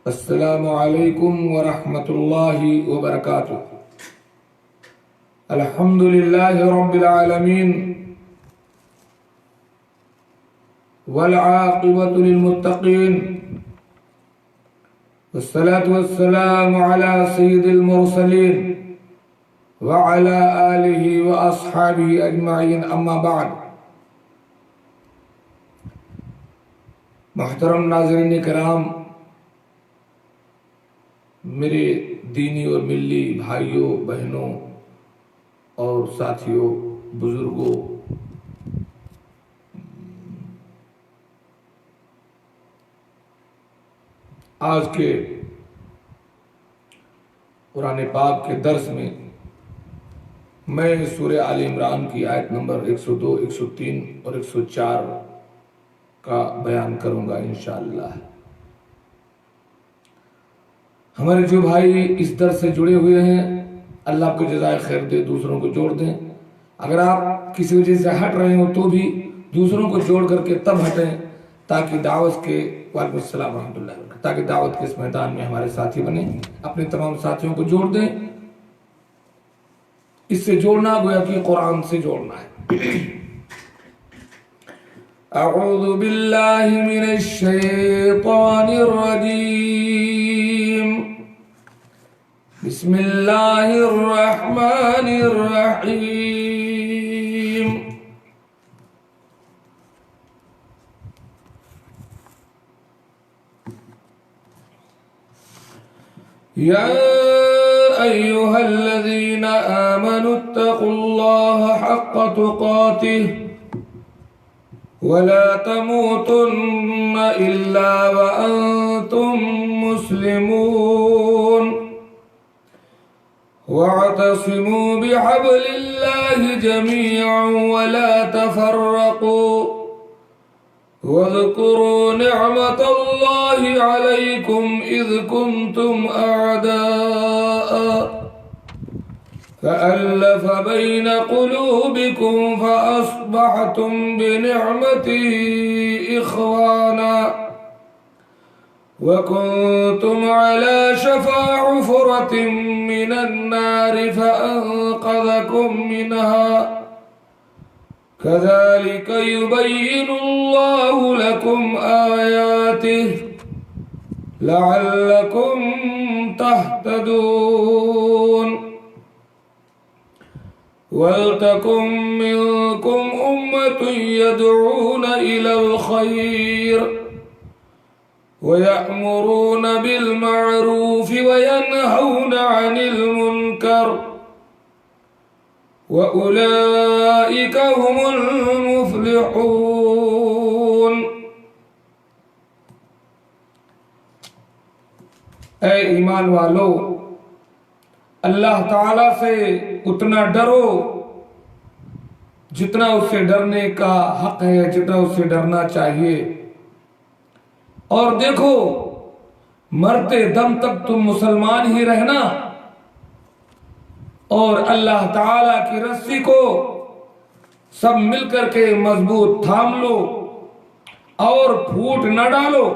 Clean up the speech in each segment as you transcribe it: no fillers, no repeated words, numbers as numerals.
السلام علیکم ورحمۃ اللہ وبرکاتہ۔ الحمد للہ رب العالمین والعاقبۃ للمتقین والصلاة والسلام علی سید المرسلین وعلی آلہ واصحابہ اجمعین، اما بعد۔ محترم ناظرین کرام، میرے دینی اور ملی بھائیوں، بہنوں اور ساتھیوں، بزرگوں، آج کے قرآن پاک کے درس میں سورہ آل عمران کی آیت نمبر 102، 103 اور 104 کا بیان کروں گا انشاءاللہ۔ ہمارے جو بھائی اس درس سے جڑے ہوئے ہیں، اللہ آپ کو جزائے خیر دے، دوسروں کو جوڑ دیں۔ اگر آپ کسی وجہ سے ہٹ رہے ہو تو بھی دوسروں کو جوڑ کر کے تب ہٹیں تاکہ دعوت کے وعلیکم السلام ورحمۃ اللہ وبرکاتہ، تاکہ دعوت کے اس میدان میں ہمارے ساتھی بنیں۔ اپنے تمام ساتھیوں کو جوڑ دیں۔ اس سے جوڑنا گویا کہ قرآن سے جوڑنا ہے۔ اعوذ باللہ من الشیطان الرجیم، بسم اللہ الرحمن الرحیم۔ یا ایہا الذین آمنوا اتقوا اللہ حق تقاتہ ولا تموتن الا وانتم مسلمون واعتصموا بحبل الله جميعا ولا تفرقوا واذكروا نعمة الله عليكم إذ كنتم أعداء فألف بين قلوبكم فأصبحتم بنعمته إخوانا وكنتم على شفا حفرة من النار فأنقذكم منها كذلك يبين الله لكم آياته لعلكم تهتدون وَلْتَكُنْ مِنْكُمْ أُمَّةٌ يَدْعُونَ إِلَى الْخَيْرِ وَيَأْمُرُونَ بِالْمَعْرُوفِ وَيَنْهَوْنَ عَنِ الْمُنْكَرِ وَأُولَئِكَ هُمُ الْمُفْلِحُونَ۔ اے ایمان والو، اللہ تعالیٰ سے اتنا ڈرو جتنا اس سے ڈرنے کا حق ہے، جتنا اس سے ڈرنا چاہیے۔ اور دیکھو، مرتے دم تک تم مسلمان ہی رہنا اور اللہ تعالیٰ کی رسی کو سب مل کر کے مضبوط تھام لو اور پھوٹ نہ ڈالو،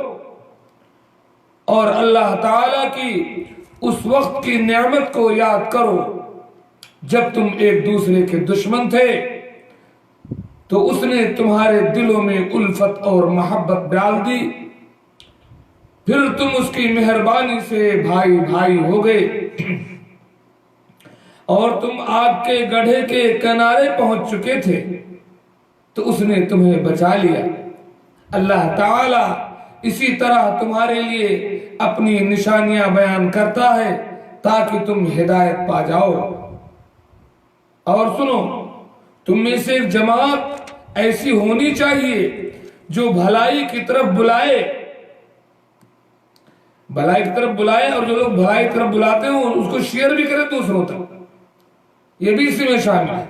اور اللہ تعالیٰ کی اس وقت کی نعمت کو یاد کرو جب تم ایک دوسرے کے دشمن تھے تو اس نے تمہارے دلوں میں الفت اور محبت ڈال دی، پھر تم اس کی مہربانی سے بھائی بھائی ہو گئے اور تم آگ کے گڑھے کے کنارے پہنچ چکے تھے تو اس نے تمہیں بچا لیا۔ اللہ تعالی اسی طرح تمہارے لیے اپنی نشانیاں بیان کرتا ہے تاکہ تم ہدایت پا جاؤ۔ اور سنو، تم میں سے ایک جماعت ایسی ہونی چاہیے جو بھلائی کی طرف بلائے، بھلائی کی طرف بلائے، اور جو لوگ بھلائی کی طرف بلاتے ہیں اس کو شیئر بھی کرے دوسروں تک، یہ بھی اسی میں شامل ہے،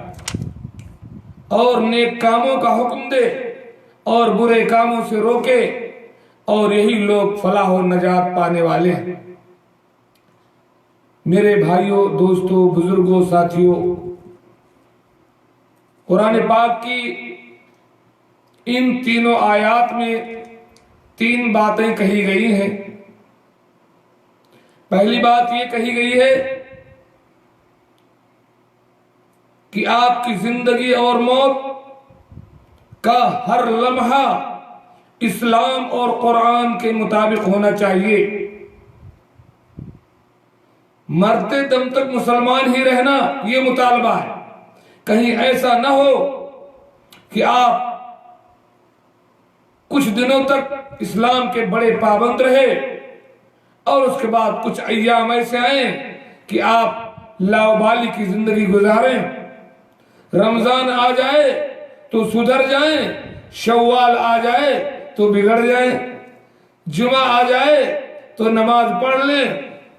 اور نیک کاموں کا حکم دے اور برے کاموں سے روکے، اور یہی لوگ فلاح و نجات پانے والے ہیں۔ میرے بھائیوں، دوستوں، بزرگوں، ساتھیوں، قرآن پاک کی ان تینوں آیات میں تین باتیں کہی گئی ہیں۔ پہلی بات یہ کہی گئی ہے کہ آپ کی زندگی اور موت کا ہر لمحہ اسلام اور قرآن کے مطابق ہونا چاہیے. مرتے دم تک مسلمان ہی رہنا یہ مطالبہ ہے. کہیں ایسا نہ ہو کہ آپ کچھ دنوں تک اسلام کے بڑے پابند رہے اور اس کے بعد کچھ ایام ایسے آئیں کہ آپ لاؤبالی کی زندگی گزاریں. رمضان آ جائے تو سدھر جائیں، شوال آ جائے تو بگڑ جائیں، جمعہ آ جائے تو نماز پڑھ لیں،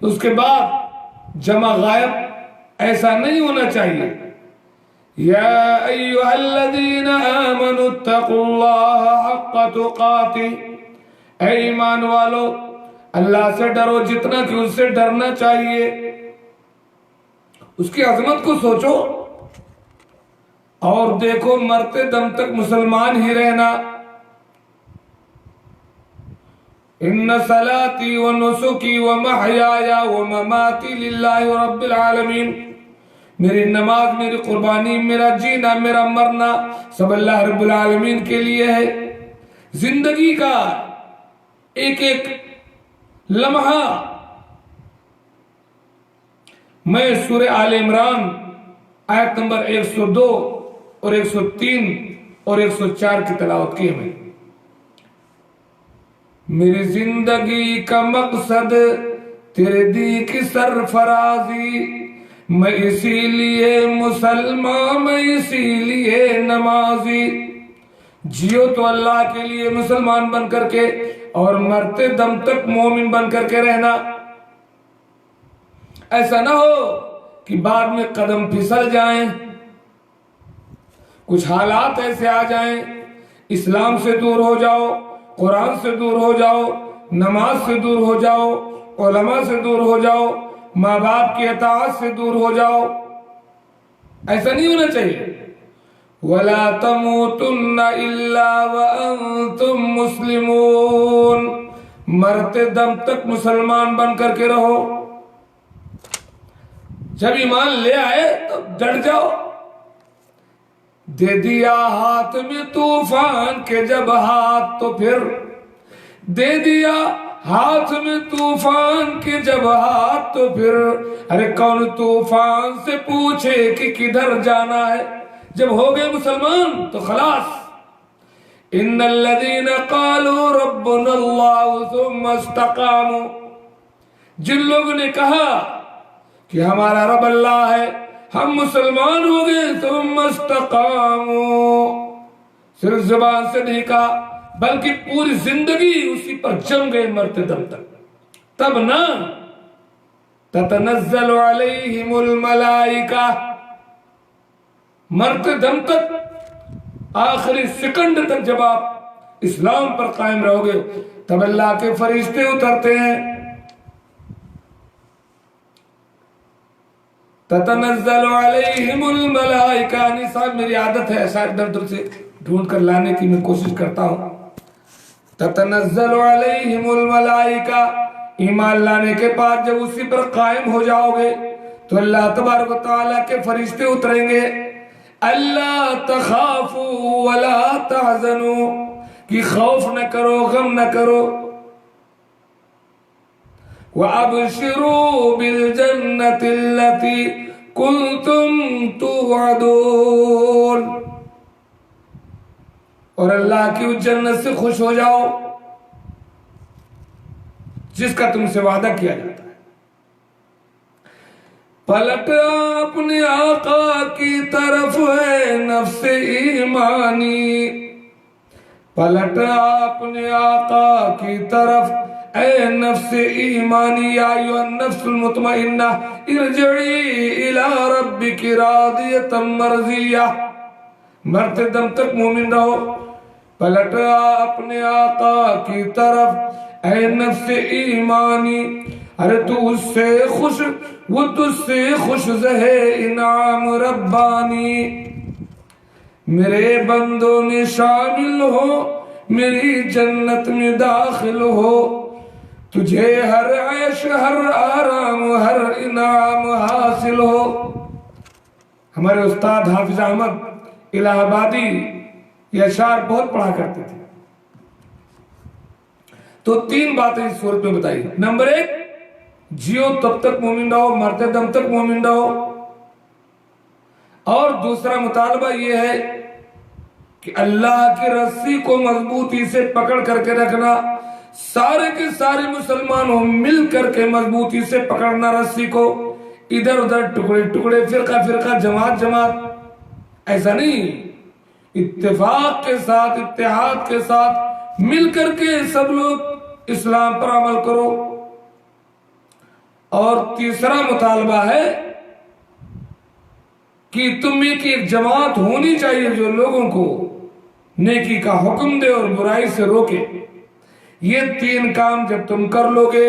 اس کے بعد جمعہ غائب. ایسا نہیں ہونا چاہیے. یا ایھا الذین آمنوا اتقوا اللہ حق تقاتہ، اے ایمان والو اللہ سے ڈرو جتنا کہ اس سے ڈرنا چاہیے. اس کی عظمت کو سوچو اور دیکھو مرتے دم تک مسلمان ہی رہنا. ان صلاتی و نسکی و محیایا و مماتی للہ رب العالمین، میری نماز، میری قربانی، میرا جینا، میرا مرنا سب اللہ رب العالمین کے لیے ہے. زندگی کا ایک ایک لمحہ میں سورہ آل عمران آیت نمبر 102 اور 103 اور 104 کی تلاوت کی ہے. میری زندگی کا مقصد تیرے دی کی سرفرازی، میں اسی لیے مسلمان، میں اسی لیے نمازی. جیو تو اللہ کے لیے مسلمان بن کر کے اور مرتے دم تک مومن بن کر کے رہنا. ایسا نہ ہو کہ بعد میں قدم پھسل جائیں، کچھ حالات ایسے آ جائیں، اسلام سے دور ہو جاؤ، قرآن سے دور ہو جاؤ، نماز سے دور ہو جاؤ، علماء سے دور ہو جاؤ، ماں باپ کی اطاعت سے دور ہو جاؤ. ایسا نہیں ہونا چاہیے. وَلَا تَمُوتُنَّ إِلَّا وَأَنْتُمْ مُسْلِمُونَ، مرتے دم تک مسلمان بن کر کے رہو. جب ایمان لے آئے تو ڈٹ جاؤ. دے دیا ہاتھ میں طوفان کے جب ہاتھ تو پھر، دے دیا ہاتھ میں طوفان کے جب ہاتھ تو پھر، ارے کون طوفان سے پوچھے کہ کدھر جانا ہے. جب ہو گئے مسلمان تو خلاص. ان الذین قالوا ربنا اللہ ثم استقاموا، جن لوگوں نے کہا کہ ہمارا رب اللہ ہے، ہم مسلمان ہو گئے، ثم استقاموا، صرف زبان سے نہیں کہا بلکہ پوری زندگی اسی پر جم گئے مرتے دم تک. تب نہ تتنزل علیہم الملائکہ، مرتے دم تک آخری سیکنڈ تک جب آپ اسلام پر قائم رہو گے تب اللہ کے فرشتے اترتے ہیں. تتنزل علیہم الملائکہ. صاحب میری عادت ہے ایسا ادھر ادھر سے ڈھونڈ کر لانے کی میں کوشش کرتا ہوں. تتنزل علیہم الملائکہ، ایمان لانے کے بعد جب اسی پر قائم ہو جاؤ گے تو اللہ تبارک و تعالیٰ کے فرشتے اتریں گے. اللہ تخافوا ولا تحزنوا، کہ خوف نہ کرو، غم نہ کرو. وَأَبْشِرُوا بِالْجَنَّةِ الَّتِي كُنْتُمْ تُوعَدُونَ، اور اللہ کی اس جنت سے خوش ہو جاؤ جس کا تم سے وعدہ کیا جاتا ہے. پلٹ اپنے آقا کی طرف ہے نفس ایمانی، پلٹ اپنے آقا کی طرف اے نفس ایمانی. یا ایھا النفس المطمئنہ ارجعی الی ربک راضیۃ مرضیہ، مرتے دم تک مومن رہو. پلٹ اپنے آقا کی طرف اے نفس ایمانی، ارے تو اس سے خوش، وہ تجھ سے خوش زہے انعام ربانی. میرے بندوں میں شامل ہو، میری جنت میں داخل ہو. تجھے ہر عیش ہر آرام ہر انعام حاصل ہو۔ ہمارے استاد حافظ احمد الہ آبادی یہ اشعار بہت پڑھا کرتے تھے۔ تو 3 باتیں اس صورت میں بتائی۔ نمبر 1، جیو تب تک مومن رہو، مرتے دم تک مومن رہو۔ اور دوسرا مطالبہ یہ ہے کہ اللہ کی رسی کو مضبوطی سے پکڑ کر کے رکھنا، سارے کے سارے مسلمانوں مل کر کے مضبوطی سے پکڑنا رسی کو، ادھر ادھر ٹکڑے ٹکڑے، فرقہ فرقہ، جماعت جماعت، ایسا نہیں، اتفاق کے ساتھ، اتحاد کے ساتھ مل کر کے سب لوگ اسلام پر عمل کرو۔ اور تیسرا مطالبہ ہے کہ تم میں کی ایک جماعت ہونی چاہیے جو لوگوں کو نیکی کا حکم دے اور برائی سے روکے۔ یہ 3 کام جب تم کر لو گے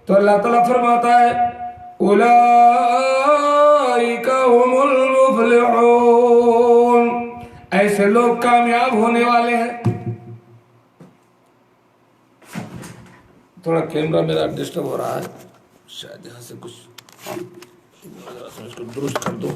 تو اللہ تعالیٰ فرماتا ہے اولئک هم المفلحون، ایسے لوگ کامیاب ہونے والے ہیں۔ تھوڑا کیمرہ میرا ڈسٹرب ہو رہا ہے، شاید یہاں سے کچھ اس کو درست کر دو۔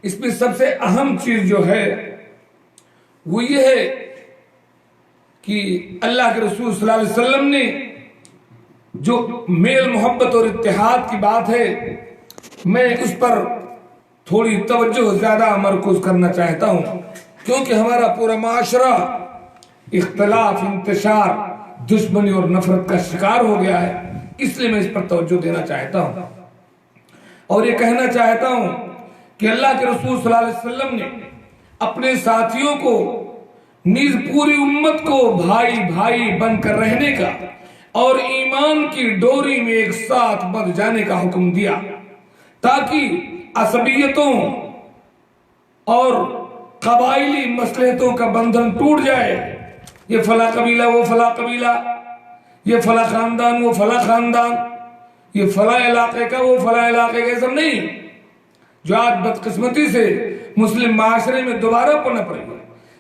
اس میں سب سے اہم چیز جو ہے وہ یہ ہے کہ اللہ کے رسول صلی اللہ علیہ وسلم نے جو میل محبت اور اتحاد کی بات ہے، میں اس پر تھوڑی توجہ زیادہ مرکوز کرنا چاہتا ہوں، کیونکہ ہمارا پورا معاشرہ اختلاف، انتشار، دشمنی اور نفرت کا شکار ہو گیا ہے، اس لیے میں اس پر توجہ دینا چاہتا ہوں اور یہ کہنا چاہتا ہوں کہ اللہ کے رسول صلی اللہ علیہ وسلم نے اپنے ساتھیوں کو نیز پوری امت کو بھائی بھائی بن کر رہنے کا اور ایمان کی ڈوری میں ایک ساتھ بندھ جانے کا حکم دیا، تاکہ عصبیتوں اور قبائلی مصلحتوں کا بندھن ٹوٹ جائے۔ یہ فلاں قبیلہ وہ فلاں قبیلہ، یہ فلاں خاندان وہ فلاں خاندان، یہ فلاں علاقے کا وہ فلاں علاقے کا، سب نہیں، جو آج بدقسمتی سے مسلم معاشرے میں دوبارہ پنپ رہی ہے۔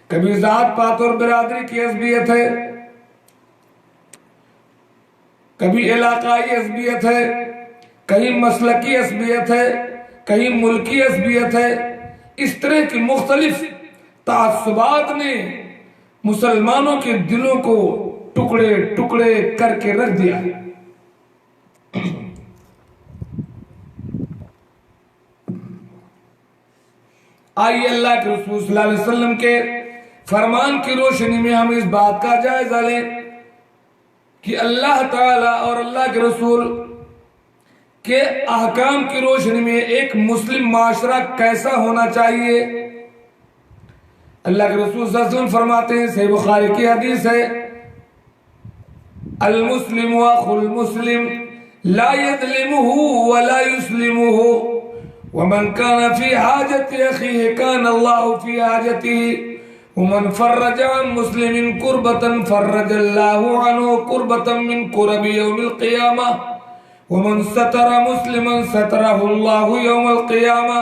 کبھی ذات پات اور برادری کی عصبیت ہے، کبھی علاقائی عصبیت ہے، کہیں مسلکی عصبیت ہے، کہیں ملکی عصبیت ہے۔ اس طرح کی مختلف تعصبات نے مسلمانوں کے دلوں کو ٹکڑے ٹکڑے کر کے رکھ دیا۔ آئیے اللہ کے رسول صلی اللہ علیہ وسلم کے فرمان کی روشنی میں ہم اس بات کا جائزہ لیں کہ اللہ تعالی اور اللہ کے رسول کے احکام کی روشنی میں ایک مسلم معاشرہ کیسا ہونا چاہیے۔ اللہ کے رسول صلی اللہ علیہ وسلم فرماتے ہیں، صحیح بخاری کی حدیث ہے، المسلم اخو المسلم لا يظلمه ولا يسلمه ومن كان في حاجة أخيه كان الله في حاجته ومن فرج عن مسلم كربة فرج الله عنه كربة من كرب يوم القيامة ومن ستر مسلما ستره الله يوم القيامة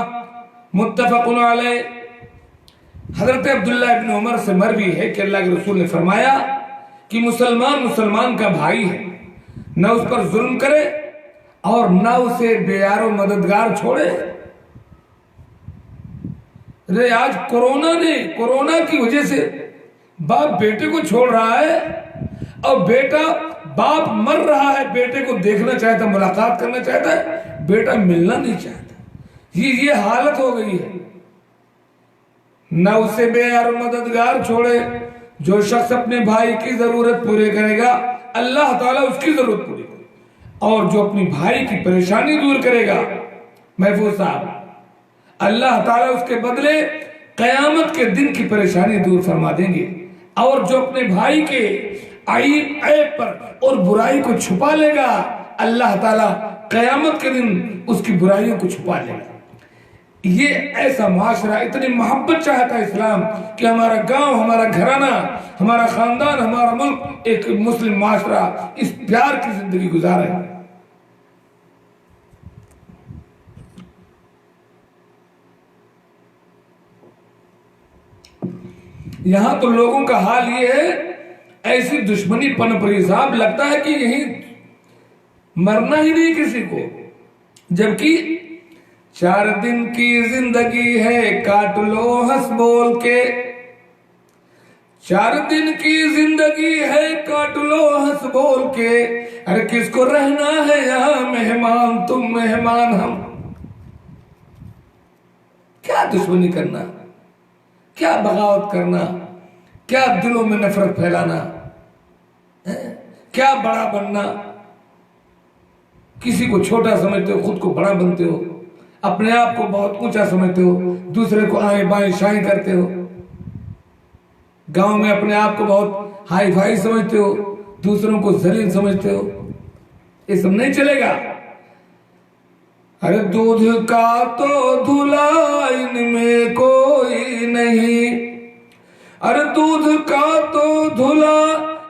متفق علیہ۔ حضرت عبداللہ ابن عمر سے مروی ہے کہ اللہ کے رسول نے فرمایا کہ مسلمان کا بھائی ہے، نہ اس پر ظلم کرے اور نہ اسے بے یار و مددگار چھوڑے۔ آج کورونا کی وجہ سے باپ بیٹے کو چھوڑ رہا ہے اور باپ مر رہا ہے، بیٹے کو دیکھنا چاہتا، ملاقات کرنا چاہتا ہے، بیٹا ملنا نہیں چاہتا۔ یہ حالت ہو گئی ہے، نہ اسے بے یار و مددگار چھوڑے۔ جو شخص اپنے بھائی کی ضرورت پورے کرے گا اللہ تعالیٰ اس کی ضرورت پوری کرے، اور جو اپنی بھائی کی پریشانی دور کرے گا محفوظ صاحب، اللہ تعالیٰ اس کے بدلے قیامت کے دن کی پریشانی دور فرما دیں گے۔ اور جو اپنے بھائی کے عیب پر اور برائی کو چھپا لے گا اللہ تعالیٰ قیامت کے دن اس کی برائیوں کو چھپا لے گا۔ یہ ایسا معاشرہ، اتنی محبت چاہتا ہے اسلام کہ ہمارا گاؤں، ہمارا گھرانہ، ہمارا خاندان، ہمارا ملک ایک مسلم معاشرہ اس پیار کی زندگی گزارے۔ یہاں تو لوگوں کا حال یہ ہے، ایسی دشمنی پنپ رہی صاحب، لگتا ہے کہ یہیں مرنا ہی نہیں کسی کو، جبکہ 4 دن کی زندگی ہے کاٹ لو ہنس بول کے، 4 دن کی زندگی ہے کاٹ لو ہنس بول کے، ارے کس کو رہنا ہے یہاں، مہمان تم مہمان ہم۔ کیا دشمنی کرنا، کیا بغاوت کرنا، کیا دلوں میں نفرت پھیلانا، کیا بڑا بننا، کسی کو چھوٹا سمجھتے ہو، خود کو بڑا بنتے ہو، اپنے آپ کو بہت اونچا سمجھتے ہو، دوسرے کو آئیں بائیں شائیں کرتے ہو، گاؤں میں اپنے آپ کو بہت ہائی فائی سمجھتے ہو، دوسروں کو ذلیل سمجھتے ہو، یہ سب نہیں چلے گا۔ ارے دودھ کا تو دھلا ان میں کوئی نہیں، ارے دودھ کا تو دھلا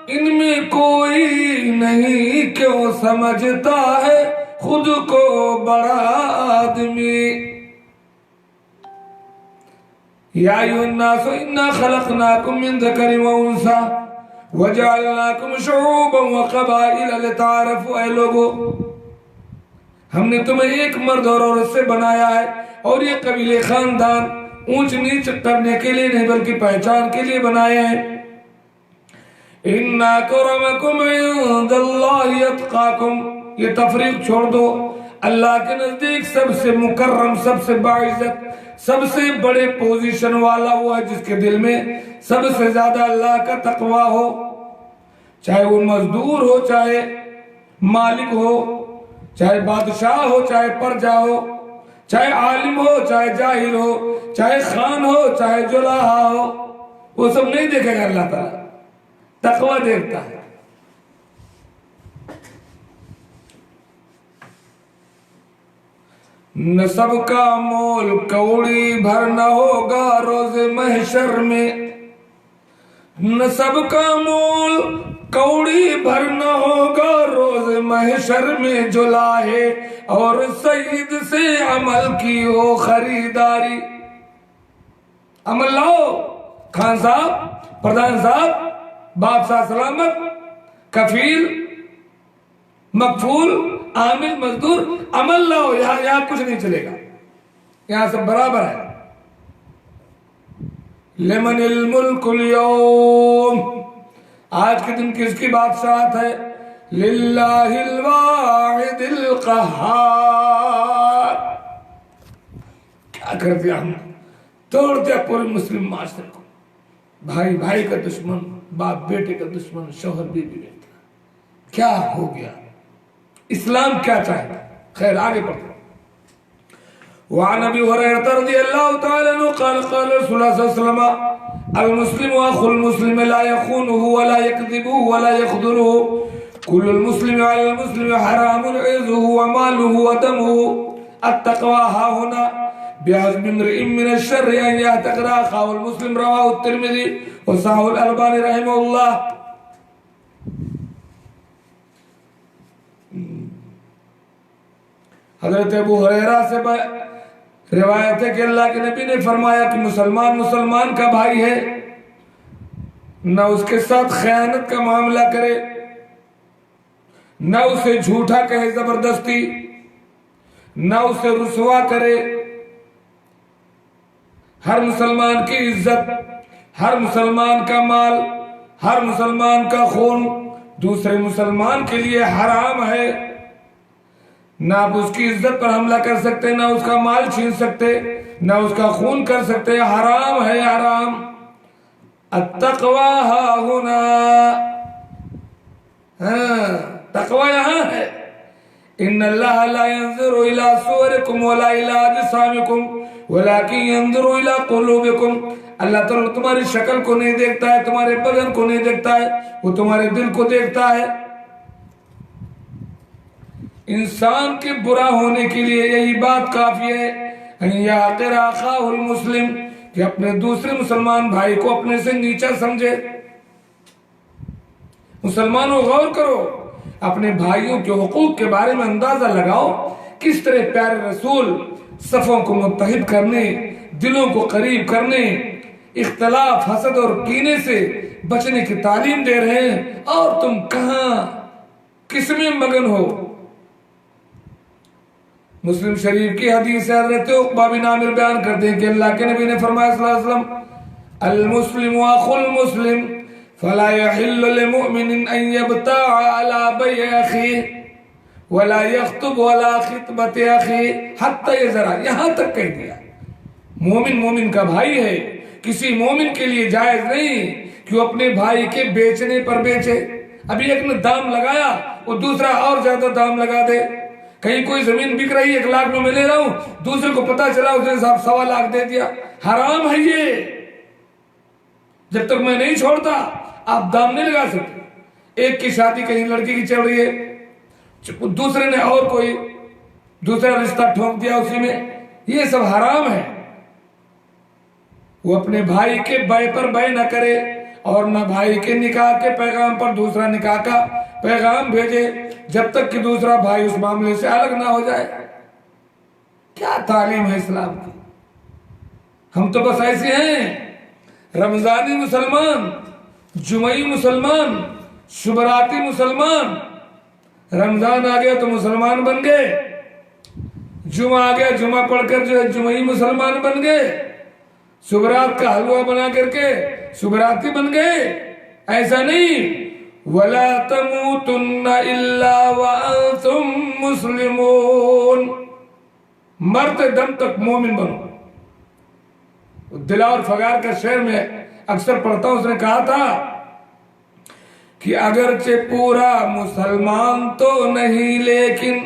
ان میں کوئی نہیں، کیوں سمجھتا ہے خود کو بڑا آدمی۔ یا ایھا الناس انا خلقناکم من ذکر و انثی وجعلناکم شعوبا وقبائل لتعارفوا، اے لوگو ہم نے تمہیں ایک مرد اور عورت سے بنایا ہے، اور یہ قبیلے خاندان اونچ نیچ کرنے کے لیے نہیں بلکہ پہچان کے لیے بنائے ہیں۔ ان اکرمکم عند اللہ اتقاکم، یہ تفریق چھوڑ دو، اللہ کے نزدیک سب سے مکرم، سب سے باعزت، سب سے بڑے پوزیشن والا وہ ہے جس کے دل میں سب سے زیادہ اللہ کا تقوی ہو، چاہے وہ مزدور ہو، چاہے مالک ہو، چاہے بادشاہ ہو، چاہے پرجا ہو، چاہے عالم ہو، چاہے جاہل ہو، چاہے خان ہو، چاہے جلاہا ہو، وہ سب نہیں دیکھے گا اللہ تعالیٰ، تقوی دیکھتا ہے۔ نسب کا مول کوڑی بھر نہ ہوگا روز محشر میں، نسب کا مول کوڑی بھر نہ ہوگا روز محشر میں، جو لاہے اور سید سے عمل کی ہو خریداری۔ عمل لاؤ، خان صاحب، پردھان صاحب، بادشاہ سلامت، کفیل، مقفول، عامل، مزدور، عمل لاؤ، یہاں کچھ نہیں چلے گا، یہاں سب برابر ہے۔ لمن الملک اليوم، آج کے دن کس کی بادشاہت ہے؟ للہ الواحد القہار۔ کیا کر دیا ہم نے؟ توڑ دیا پورے مسلم معاشرے کو، بھائی بھائی کا دشمن، باپ بیٹے کا دشمن، شوہر بیوی کا، کیا ہو گیا؟ اسلام کیا چاہتا ہے؟ خیر آگے پڑھتے ہیں۔ وعن ابی ہریرہ رضی اللہ تعالی عنہ قال قال رسول اللہ صلی اللہ علیہ وسلم المسلم اخو المسلم لا يخونه ولا يكذبه ولا يخذله كل المسلم على المسلم حرام عرضه وماله ودمه التقوى ها هنا بعزم امرئ من الشر ان يحتقر اخاه المسلم، رواه الترمذي وصححه الالباني رحمه الله۔ حضرت ابو ہریرہ سے روایت ہے کہ اللہ کے نبی نے فرمایا کہ مسلمان مسلمان کا بھائی ہے، نہ اس کے ساتھ خیانت کا معاملہ کرے، نہ اسے جھوٹا کہے زبردستی، نہ اسے رسوا کرے۔ ہر مسلمان کی عزت، ہر مسلمان کا مال، ہر مسلمان کا خون دوسرے مسلمان کے لیے حرام ہے، نہ آپ اس کی عزت پر حملہ کر سکتے، نہ اس کا مال چھین سکتے، نہ اس کا خون کر سکتے، حرام ہے، حرام۔ التقوی ہا ہنا، تقوی یہاں ہے۔ ان اللہ لا ينظر الى صوركم ولا الى اجسامكم ولكن ينظر الى قلوبكم، اللہ تعالیٰ تمہاری شکل کو نہیں دیکھتا ہے، تمہارے بدن کو نہیں دیکھتا ہے، وہ تمہارے دل کو دیکھتا ہے۔ انسان کے برا ہونے کے لیے یہی بات کافی ہے، ان یحقر اخاہ المسلم، کہ اپنے دوسرے مسلمان بھائی کو اپنے سے نیچا سمجھے۔ مسلمانوں غور کرو، اپنے بھائیوں کے حقوق کے بارے میں اندازہ لگاؤ، کس طرح پیارے رسول صفوں کو متحد کرنے، دلوں کو قریب کرنے، اختلاف، حسد اور کینے سے بچنے کی تعلیم دے رہے ہیں، اور تم کہاں کس میں مگن ہو؟ مسلم شریف کی حدیث ہے، حضرت عقبہ بن عامر بیان کرتے ہیں کہ اللہ کے نبی نے فرمایا صلی اللہ علیہ وسلم: المسلم اخو المسلم فلا يحل لمؤمن ان يبتاع على بيع اخيه ولا يخطب ولا خطبة اخيه حتى يزرع، یہاں تک کہہ دیا مومن مومن کا بھائی ہے، کسی مومن کے لیے جائز نہیں کہ وہ اپنے بھائی کے بیچنے پر بیچے۔ ابھی ایک نے دام لگایا، وہ دوسرا اور زیادہ دام لگا دے۔ کہیں کوئی زمین بک رہی ہے 1 لاکھ میں لے رہا ہوں، دوسرے کو پتا چلا اس نے صاحب 1.25 لاکھ دے دیا۔ حرام ہے یہ، جب تک میں نہیں چھوڑتا آپ دام نہیں لگا سکتے۔ ایک کی شادی کہیں لڑکی کی چل رہی ہے، دوسرے نے اور کوئی دوسرا رشتہ ٹھونک دیا اسی میں، یہ سب حرام ہے۔ وہ اپنے بھائی کے بے پر بے نہ کرے، اور نہ بھائی کے نکاح کے پیغام پر دوسرا نکاح کا پیغام بھیجے جب تک کہ دوسرا بھائی اس معاملے سے الگ نہ ہو جائے۔ کیا تعلیم ہے اسلام کی؟ ہم تو بس ایسے ہیں، رمضانی مسلمان، جمعی مسلمان، شبراتی مسلمان۔ رمضان آ گیا تو مسلمان بن گئے، جمعہ آ گیا جمعہ پڑھ کر جو ہے جمعی مسلمان بن گئے، شبرات کا حلوہ بنا کر کے شبراتی بن گئے۔ ایسا نہیں۔ وَلَا تَمُوتُنَّ إِلَّا وَأَنْتُمْ مُسْلِمُونَ، مرتے دم تک مومن بنو۔ دلاور فغار کا شعر میں اکثر پڑھتا ہوں، اس نے کہا تھا کہ اگرچہ پورا مسلمان تو نہیں لیکن،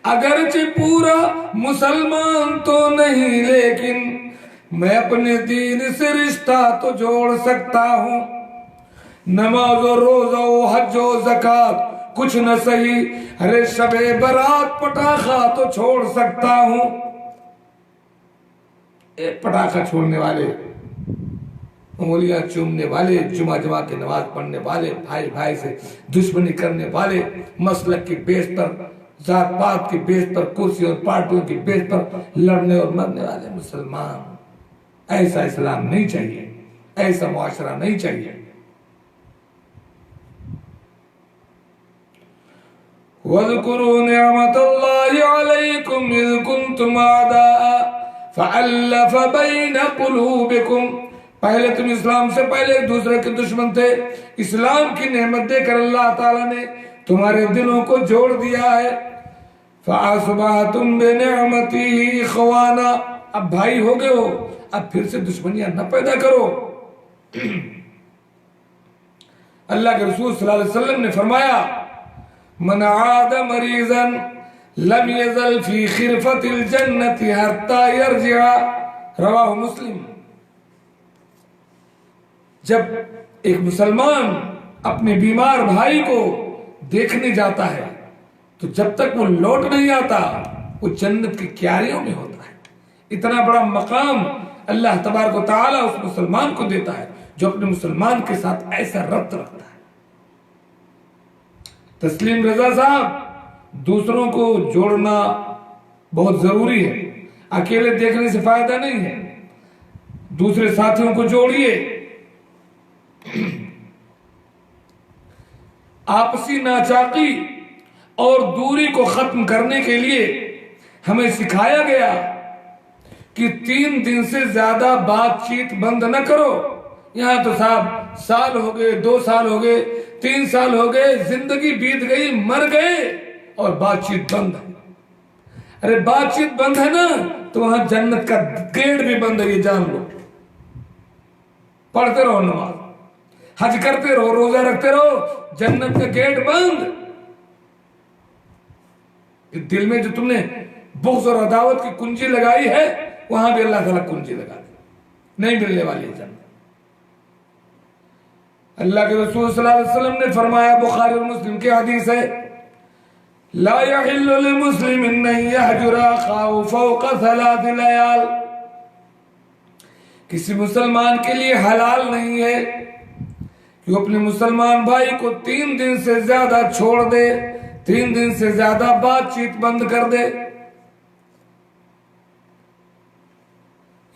اگرچہ پورا مسلمان تو نہیں لیکن میں اپنے دین سے رشتہ تو جوڑ سکتا ہوں، نماز و روزہ و حج و زکات کچھ نہ صحیح، ارے شب برات پٹاخہ تو چھوڑ سکتا ہوں۔ ایک پٹاخہ چھوڑنے والے، انگلیاں چومنے والے، جمعہ کی نماز پڑھنے والے، بھائی بھائی سے دشمنی کرنے والے، مسلک کی بیس پر، ذات پات کی بیس پر، کرسیوں اور پارٹیوں کی بیس پر لڑنے اور مرنے والے مسلمان۔ ایسا اسلام نہیں چاہیے، ایسا معاشرہ نہیں چاہیے۔ وَاذْكُرُوا نِعْمَةَ اللَّهِ عَلَيْكُمْ إِذْ كُنْتُمْ أَعْدَاءً فَأَلَّفَ بَيْنَ قُلُوبِكُمْ، پہلے تم اسلام سے پہلے ایک دوسرے کے دشمن تھے، اسلام کی نعمت دے کر اللہ تعالیٰ نے تمہارے دلوں کو جوڑ دیا ہے۔ فَأَصْبَحْتُمْ بِنِعْمَتِهِ إِخْوَانًا، اب بھائی ہو گئے ہو، اب پھر سے دشمنیاں نہ پیدا کرو۔ اللہ کے رسول صلی اللہ علیہ وسلم نے فرمایا: من عاد مریضا لم يزل في خرفة الجنة حتى يرجع، رواہ مسلم۔ جب ایک مسلمان اپنے بیمار بھائی کو دیکھنے جاتا ہے تو جب تک وہ لوٹ نہیں آتا وہ جنت کی کیاریوں میں ہوتا ہے۔ اتنا بڑا مقام اللہ تبارک و تعالیٰ اس مسلمان کو دیتا ہے جو اپنے مسلمان کے ساتھ ایسا ربط رکھتا ہے۔ تسلیم رضا صاحب، دوسروں کو جوڑنا بہت ضروری ہے، اکیلے دیکھنے سے فائدہ نہیں ہے، دوسرے ساتھیوں کو جوڑیے۔ آپسی ناچاقی اور دوری کو ختم کرنے کے لیے ہمیں سکھایا گیا کہ 3 دن سے زیادہ بات چیت بند نہ کرو۔ یہاں تو صاحب سال ہو گئے، 2 سال ہو گئے، 3 سال ہو گئے، زندگی بیت گئی، مر گئے اور بات چیت بند ہے۔ ارے بات چیت بند ہے نا تو وہاں جنت کا گیٹ بھی بند ہے، یہ جان لو۔ پڑھتے رہو نماز، حج کرتے رہو، روزہ رکھتے رہو، جنت کا گیٹ بند۔ دل میں جو تم نے بغض اور عداوت کی کنجی لگائی ہے وہاں بھی اللہ تعالیٰ کنجی لگا دے، نہیں ملنے والی ہے جنت۔ اللہ کے رسول صلی اللہ علیہ وسلم نے فرمایا، بخاری اور مسلم کی حدیث ہے: لا يحل لمسلم ان يهجر اخاه فوق 3 ليال، کسی مسلمان کے لیے حلال نہیں ہے کہ وہ اپنے مسلمان بھائی کو 3 دن سے زیادہ چھوڑ دے، 3 دن سے زیادہ بات چیت بند کر دے۔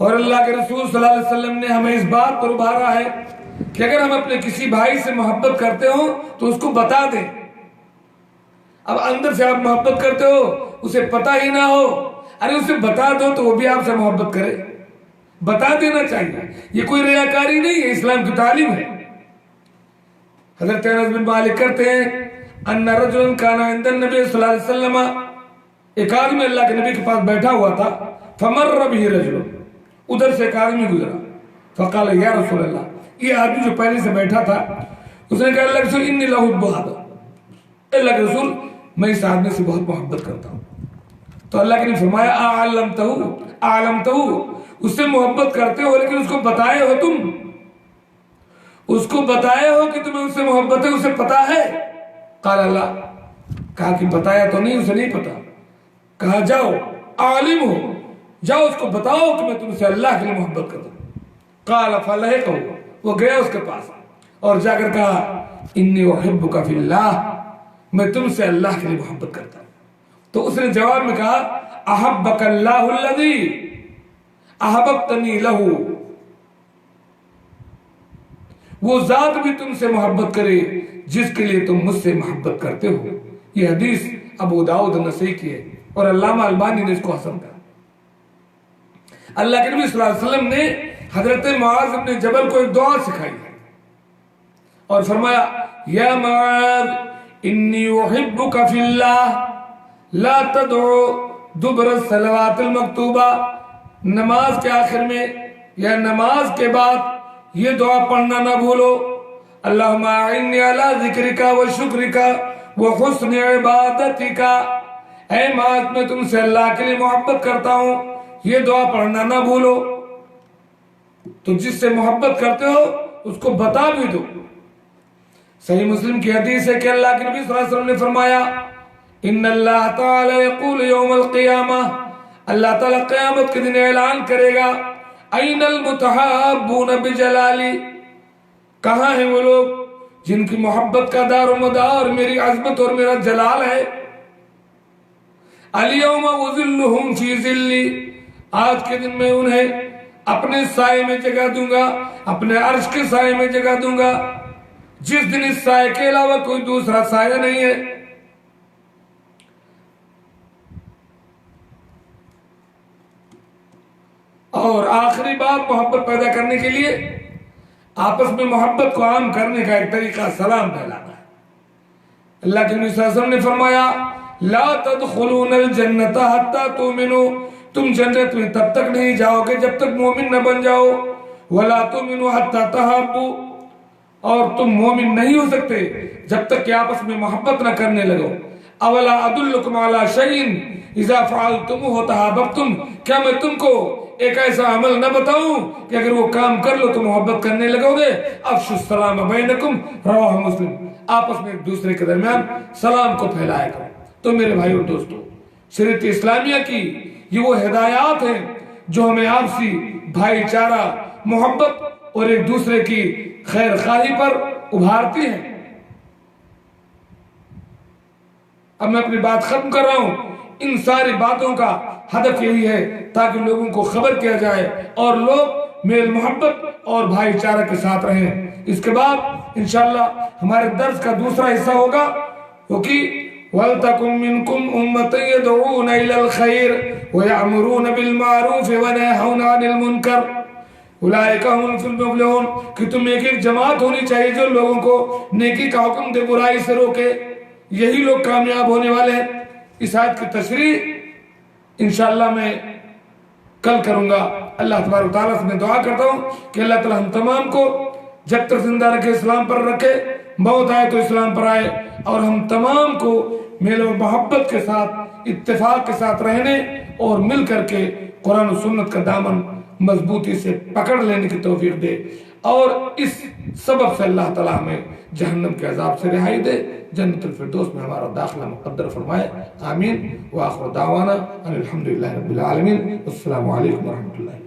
اور اللہ کے رسول صلی اللہ علیہ وسلم نے ہمیں اس بات پر ابھارا ہے کہ اگر ہم اپنے کسی بھائی سے محبت کرتے ہوں تو اس کو بتا دیں. اب اندر سے آپ محبت کرتے ہو اسے پتہ ہی نہ ہو، ارے اسے بتا دو تو وہ بھی آپ سے محبت کرے. بتا دینا چاہیے، یہ کوئی ریاکاری نہیں ہے، اسلام کی تعلیم ہے. حضرت انس بن مالک کرتے ہیں ان رجلا کان عند النبی صلی اللہ علیہ وسلم، ایک آدمی اللہ کے نبی کے پاس بیٹھا ہوا تھا. فمر به رجل، ادھر سے ایک آدمی گزرا. فقال یا رسول اللہ، یہ آدمی جو پہلے سے بیٹھا تھا اس نے کہا اللہ کے رسول انی لأحب هذا، اللہ کے رسول میں اس آدمی سے بہت محبت کرتا ہوں. تو اللہ کے نے فرمایا اعلمتہ، اس سے محبت کرتے ہو لیکن اس کو بتائے ہو، تم اس کو بتائے ہو کہ تمہیں اس سے محبت ہے، اسے پتا ہے؟ قال اللہ، کہا کہ بتایا تو نہیں، اسے نہیں پتا. کہا جاؤ عالم ہو، جاؤ اس کو بتاؤ کہ میں تم سے اللہ کے لیے محبت کرتا ہوں. قال فلحقہ، وہ گیا اس کے پاس اور جا کر کہا انی احبک فی اللہ، میں تم سے اللہ کے لیے محبت کرتا ہوں. تو اس نے جواب میں کہا احبک اللہ الذی احببتنی لہ، وہ ذات بھی تم سے محبت کرے جس کے لیے تم مجھ سے محبت کرتے ہو. یہ حدیث ابو داؤد نسائی کی ہے اور علامہ البانی نے اس کو حسن کہا. اللہ کے نبی صلی اللہ علیہ وسلم نے حضرت معاذ بن جبل کو ایک دعا سکھائی ہے اور فرمایا یا معاذ انی احبک فی اللہ لا تدعو دبر الصلوات المکتوبہ، نماز کے آخر میں یا نماز کے بعد یہ دعا پڑھنا نہ بھولو. اللہم اعنی علی ذکرک و شکرک و حسن عبادتک، اے معاذ میں تم سے اللہ کے لیے محبت کرتا ہوں، یہ دعا پڑھنا نہ بھولو. تو جس سے محبت کرتے ہو اس کو بتا بھی دو. صحیح مسلم کی حدیث ہے کہ اللہ کے نبی صلی اللہ علیہ وسلم نے فرمایا ان اللہ تعالی یقول یوم القیامہ، اللہ تعالی قیامت کے دن اعلان کرے گا این المتحابون بجلالی، کہاں ہیں وہ لوگ جن کی محبت کا دار و مدار میری عظمت اور میرا جلال ہے. الیوم اذلہم فی ذلی، آج کے دن میں انہیں اپنے سائے میں جگہ دوں گا، اپنے عرش کے سائے میں جگہ دوں گا، جس دن اس سائے کے علاوہ کوئی دوسرا سایہ نہیں ہے. اور آخری بات محبت پیدا کرنے کے لیے آپس میں محبت کو عام کرنے کا ایک طریقہ سلام پھیلانا ہے. اللہ کے نبی صلی اللہ علیہ وسلم نے فرمایا لا تدخلون الجنت حتی تؤمنوا، تم جنت میں تب تک نہیں جاؤ گے جب تک مومن نہ بن جاؤ. ولا تؤمنوا حتی تحابوا، اور تم مومن نہیں ہو سکتے جب تک کہ آپس میں محبت نہ کرنے لگو. اولا ادلکم علی شیء اذا فعلتموه تحاببتم، کیا میں تم کو ایک ایسا عمل نہ بتاؤں کہ اگر وہ کام کر لو تو محبت کرنے لگو گے. افشوا السلام بینکم، رواہ مسلم، آپس میں ایک دوسرے کے درمیان سلام کو پھیلایا کرو. تو میرے بھائی اور دوستو، شریعت اسلامیہ کی یہ وہ ہدایات ہیں جو ہمیں آپسی بھائی چارہ، محبت اور ایک دوسرے کی خیر خواہی پر ابھارتی ہیں. اب میں اپنی بات ختم کر رہا ہوں. ان ساری باتوں کا ہدف یہی ہے تاکہ لوگوں کو خبر کیا جائے اور لوگ میل محبت اور بھائی چارہ کے ساتھ رہیں. اس کے بعد انشاءاللہ ہمارے درس کا دوسرا حصہ ہوگا وہ کہ وَلْتَكُمْ مِنْكُمْ أُمَّةٌ يَدْعُونَ إِلَى الْخَيْرِ وَيَأْمُرُونَ بِالْمَعْرُوفِ وَيَنْهَوْنَ عَنِ الْمُنْكَرِ أُولَئِكَ هُمُ الْمُفْلِحُونَ، کہ تم ایک جماعت ہونی چاہیے جو لوگوں کو نیکی کا حکم دے، برائی سے روکے، یہی لوگ کامیاب ہونے والے ہیں. اس آیت کی تشریح انشاءاللہ میں کل کروں گا. اللہ تبارک و تعالیٰ سے میں دعا کرتا ہوں کہ اللہ تعالیٰ ہم تمام کو جب تک زندہ رکھے اسلام پر رکھے، موت آئے تو اسلام پر آئے، اور ہم تمام کو میل و محبت کے ساتھ، اتفاق کے ساتھ رہنے اور مل کر کے قرآن و سنت کا دامن مضبوطی سے پکڑ لینے کی توفیق دے، اور اس سبب سے اللہ تعالیٰ ہمیں جہنم کے عذاب سے رہائی دے، جنت الفردوس میں ہمارا داخلہ مقدر فرمائے. آمین. وآخر دعوانا ان الحمدللہ رب العالمین. السلام علیکم ورحمۃ اللہ.